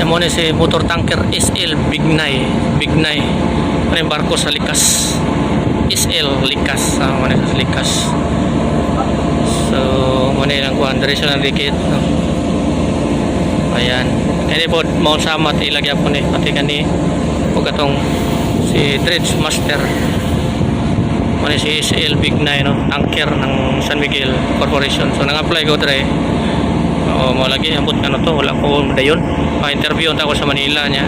Siya mo si motor tanker SL Bignay. Bignay. Ano yung barko sa Likas? SL Likas. Ano sa Likas. So, muna ilang kuhan. Dari siya ng dikit. No? Ayan. Kaya po, mau sama ilagyan po ni. Pati kani o katong si Dredge Master. Muna si SL Bignay, no? Tanker ng San Miguel Corporation. So, nang-apply ko dre. O, mo lagi. Ambot ka na to. Wala ko dayon. Pa-interview ako sa Manila niya.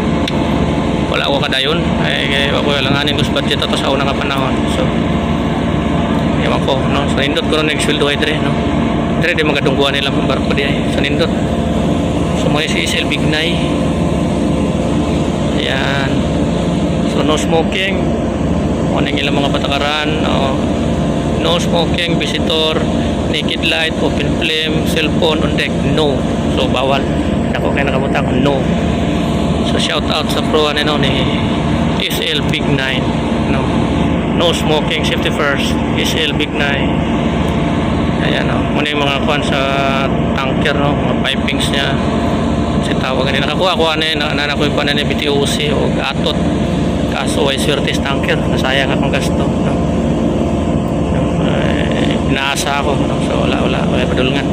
Wala ko kadayon. Ay, ako lang aning dos budget ato sa unang panahon. So, ewan ko, no? Sa nindot ko na nag-sweldo ay dre, no? Dre, di magadungguan nila ng barko di ay. Sa nindot. So, mga si SL Bignay. Ayan. So, no smoking. Ano yung ilang mga patakaran. No smoking, visitor, naked light, open flame, cellphone on deck. No. So, bawal. Ako kaya nakabuta ko, no. So, shout out sa pro ni SL Bignay. No. No smoking, safety first. SL Bignay. Ayan, no. Muna yung mga kuhan sa tanker, no. Mga pipings niya. Kasi tawagan nila. Nakakuha na yun. Nanakuha pa na ni BTOC o atot. Kaso ay swerte sa tanker. Nasayang akong gasto, no. Pinaasa ako, no. So, wala padulungan.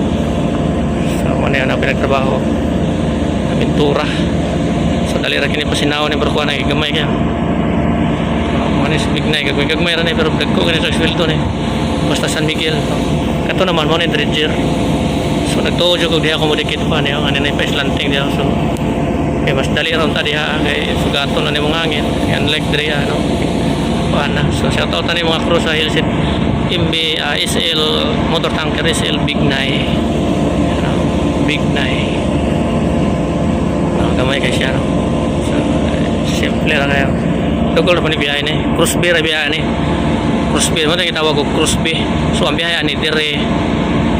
So, muna yun ang pinagtrabaho. Pintura. So, dali rin kinipasinaw ni Barkuan na gamay kaya. Manis Bignay, gagmay rin pero dagko ganito sa sweldo ni. Basta San Miguel. Ito naman, mo ni dredger. So, nagtuodyo ko diha ako mo dikit pa niyo. Ano na yung pa-islanting diha. So, kaya mas dali rin ta diha. Kaya sugaton na ni mong hangin. Unlike diha, no? Paana. So, shout out na ni mga crew sa Hilsit. SL motor tanker SL Bignay. Bignay. Gamay kay siya, no? So, simple lang kayo. Tugol na pa ni biyahe ni. Cruise B ra biyahe ni. Cruise B. Mo na kitawag ko Cruise B. So, ang biyahe ni dire.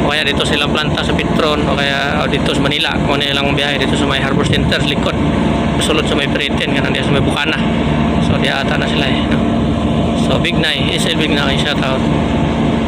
O kaya dito silang planta sa Petron. O kaya dito sa Manila. Kung ano ilang biyahe dito sa may Harbor Center, likod. Masulod sa may Britain. Ganun diya sa may Bukana. So, diya ata na sila, no? So, Bignay. SL Bignay. Shout out.